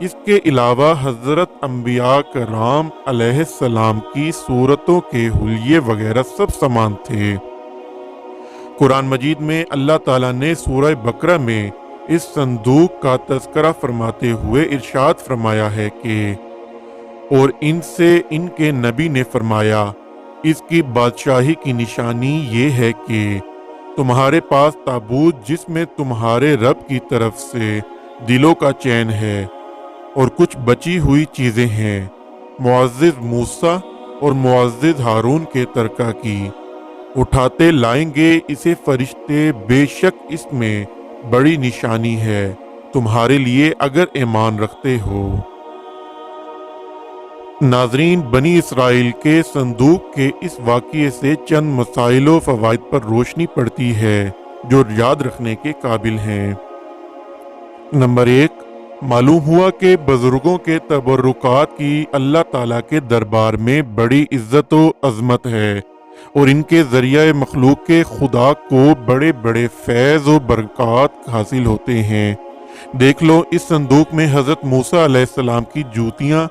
اس کے علاوہ حضرت انبیاء کرام علیہ السلام کی صورتوں کے حلیے وغیرہ سب سامان تھے۔ قرآن مجید میں اللہ تعالیٰ نے سورہ بقرہ میں اس صندوق کا تذکرہ فرماتے ہوئے ارشاد فرمایا ہے کہ اور ان سے ان کے نبی نے فرمایا اس کی بادشاہی کی نشانی یہ ہے کہ تمہارے پاس تابوت جس میں تمہارے رب کی طرف سے دلوں کا چین ہے اور کچھ بچی ہوئی چیزیں ہیں معزز موسیٰ اور معزز ہارون کے ترکہ کی، اٹھاتے لائیں گے اسے فرشتے، بے شک اس میں بڑی نشانی ہے تمہارے لیے اگر ایمان رکھتے ہو۔ ناظرین، بنی اسرائیل کے صندوق کے اس واقعے سے چند مسائل و فوائد پر روشنی پڑتی ہے جو یاد رکھنے کے قابل ہیں۔ نمبر 1، معلوم ہوا کہ بزرگوں کے تبرکات کی اللہ تعالیٰ کے دربار میں بڑی عزت و عظمت ہے اور ان کے ذریعہ مخلوق کے خدا کو بڑے بڑے فیض و برکات حاصل ہوتے ہیں۔ دیکھ لو، اس صندوق میں حضرت موسیٰ علیہ السلام کی جوتیاں،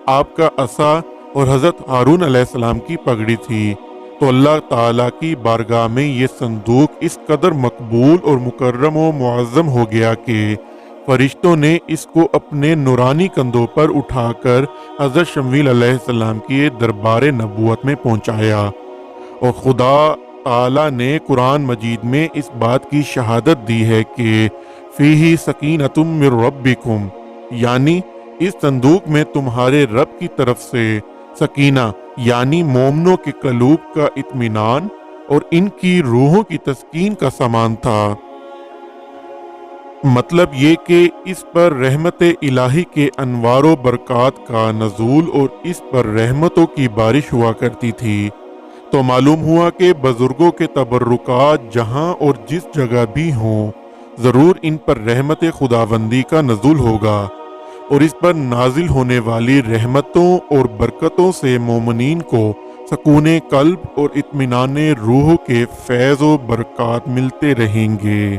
آپ کا عصا اور حضرت ہارون علیہ السلام کی پگڑی تھی، تو اللہ تعالیٰ کی بارگاہ میں یہ صندوق اس قدر مقبول اور مکرم و معظم ہو گیا کہ فرشتوں نے اس کو اپنے نورانی کندھوں پر اٹھا کر حضرت شمویل علیہ السلام کی دربار نبوت میں پہنچایا، اور خدا تعالیٰ نے قرآن مجید میں اس بات کی شہادت دی ہے کہ فیہ سکینۃ من ربکم، یعنی اس صندوق میں تمہارے رب کی طرف سے سکینہ یعنی مومنوں کے قلوب کا اطمینان اور ان کی روحوں کی تسکین کا سامان تھا۔ مطلب یہ کہ اس پر رحمت الہی کے انوار و برکات کا نزول اور اس پر رحمتوں کی بارش ہوا کرتی تھی، تو معلوم ہوا کہ بزرگوں کے تبرکات جہاں اور جس جگہ بھی ہوں ضرور ان پر رحمت خداوندی کا نزول ہوگا، اور اس پر نازل ہونے والی رحمتوں اور برکتوں سے مومنین کو سکون قلب اور اطمینان روح کے فیض و برکات ملتے رہیں گے۔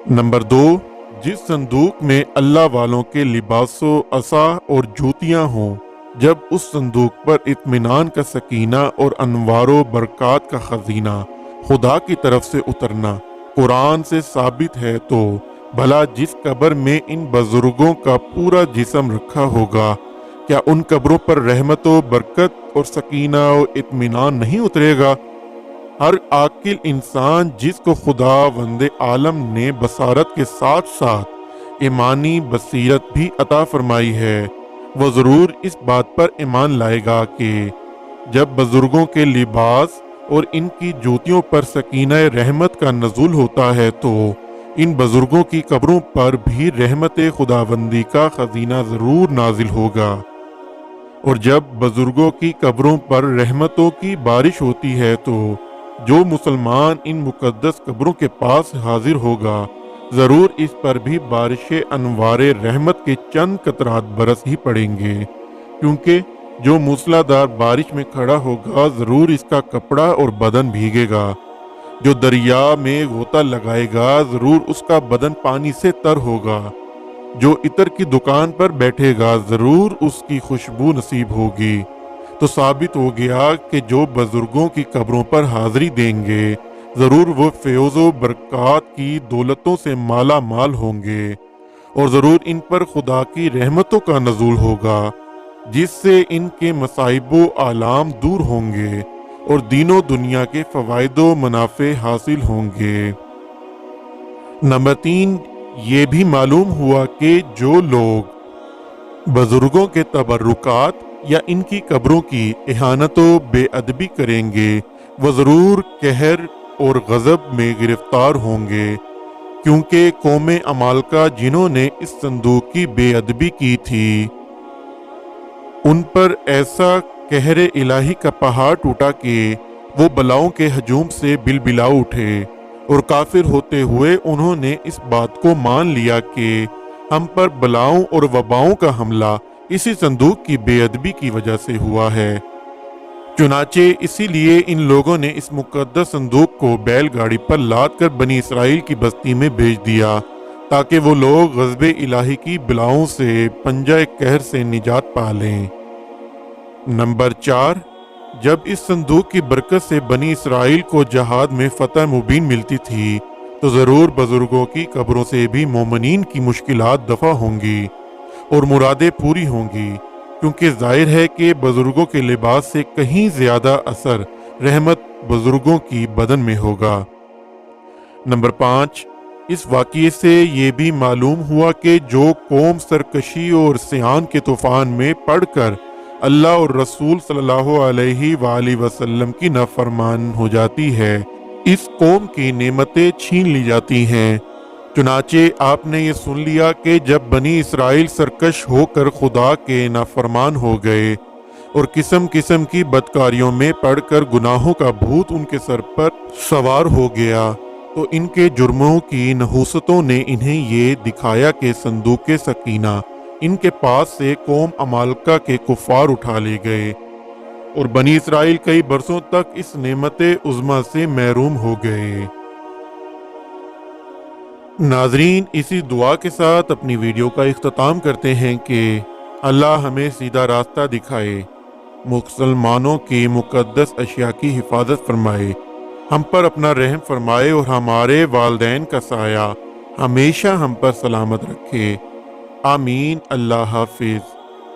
نمبر 2، جس صندوق میں اللہ والوں کے لباس و عصا اور جوتیاں ہوں، جب اس صندوق پر اطمینان کا سکینہ اور انوار و برکات کا خزینہ خدا کی طرف سے اترنا قرآن سے ثابت ہے، تو بھلا جس قبر میں ان بزرگوں کا پورا جسم رکھا ہوگا، کیا ان قبروں پر رحمت و برکت اور سکینہ و اطمینان نہیں اترے گا؟ ہر عاقل انسان جس کو خداوند عالم نے بصارت کے ساتھ ساتھ ایمانی بصیرت بھی عطا فرمائی ہے، وہ ضرور اس بات پر ایمان لائے گا کہ جب بزرگوں کے لباس اور ان کی جوتیوں پر سکینہ رحمت کا نزول ہوتا ہے تو ان بزرگوں کی قبروں پر بھی رحمت خداوندی کا خزینہ ضرور نازل ہوگا، اور جب بزرگوں کی قبروں پر رحمتوں کی بارش ہوتی ہے تو جو مسلمان ان مقدس قبروں کے پاس حاضر ہوگا ضرور اس پر بھی بارش انوار رحمت کے چند قطرات برس ہی پڑیں گے، کیونکہ جو موسلادھار بارش میں کھڑا ہوگا ضرور اس کا کپڑا اور بدن بھیگے گا، جو دریا میں غوطہ لگائے گا ضرور اس کا بدن پانی سے تر ہوگا، جو عطر کی دکان پر بیٹھے گا ضرور اس کی خوشبو نصیب ہوگی۔ تو ثابت ہو گیا کہ جو بزرگوں کی قبروں پر حاضری دیں گے ضرور وہ فیض و برکات کی دولتوں سے مالا مال ہوں گے، اور ضرور ان پر خدا کی رحمتوں کا نزول ہوگا جس سے ان کے مصائب و آلام دور ہوں گے اور دین و دنیا کے فوائد و منافع حاصل ہوں گے۔ نمبر 3، یہ بھی معلوم ہوا کہ جو لوگ بزرگوں کے تبرکات یا ان کی قبروں کی اہانت و بے ادبی کریں گے وہ ضرور قہر اور غضب میں گرفتار ہوں گے، کیونکہ قوم عمالقہ جنہوں نے اس صندوق کی بے ادبی کی تھی ان پر ایسا قہر الہی کا پہاڑ ٹوٹا کہ وہ بلاؤں کے ہجوم سے بلبلا اٹھے، اور کافر ہوتے ہوئے انہوں نے اس بات کو مان لیا کہ ہم پر بلاؤں اور وباؤں کا حملہ اسی صندوق کی بے ادبی کی وجہ سے ہوا ہے۔ چنانچہ اسی لیے ان لوگوں نے اس مقدس صندوق کو بیل گاڑی پر لاد کر بنی اسرائیل کی بستی میں بھیج دیا، تاکہ وہ لوگ غضب الہی کی بلاؤں سے پنجہ قہر سے نجات پا لیں۔ نمبر 4، جب اس صندوق کی برکت سے بنی اسرائیل کو جہاد میں فتح مبین ملتی تھی تو ضرور بزرگوں کی قبروں سے بھی مومنین کی مشکلات دفع ہوں گی اور مرادیں پوری ہوں گی، کیونکہ ظاہر ہے کہ بزرگوں کے لباس سے کہیں زیادہ اثر رحمت بزرگوں کی بدن میں ہوگا۔ نمبر 5، اس واقعے سے یہ بھی معلوم ہوا کہ جو قوم سرکشی اور سیان کے طوفان میں پڑ کر اللہ اور رسول صلی اللہ علیہ وآلہ وسلم کی نافرمان ہو جاتی ہے، اس قوم کی نعمتیں چھین لی جاتی ہیں۔ چنانچہ آپ نے یہ سن لیا کہ جب بنی اسرائیل سرکش ہو کر خدا کے نافرمان ہو گئے اور قسم قسم کی بدکاریوں میں پڑ کر گناہوں کا بھوت ان کے سر پر سوار ہو گیا، تو ان کے جرموں کی نحوستوں نے انہیں یہ دکھایا کہ صندوق سکینہ ان کے پاس سے قوم عمالقہ کے کفار اٹھا لے گئے اور بنی اسرائیل کئی برسوں تک اس نعمت عظمیٰ سے محروم ہو گئے۔ ناظرین، اسی دعا کے ساتھ اپنی ویڈیو کا اختتام کرتے ہیں کہ اللہ ہمیں سیدھا راستہ دکھائے، مسلمانوں کی مقدس اشیاء کی حفاظت فرمائے، ہم پر اپنا رحم فرمائے اور ہمارے والدین کا سایہ ہمیشہ ہم پر سلامت رکھے۔ آمین۔ اللہ حافظ۔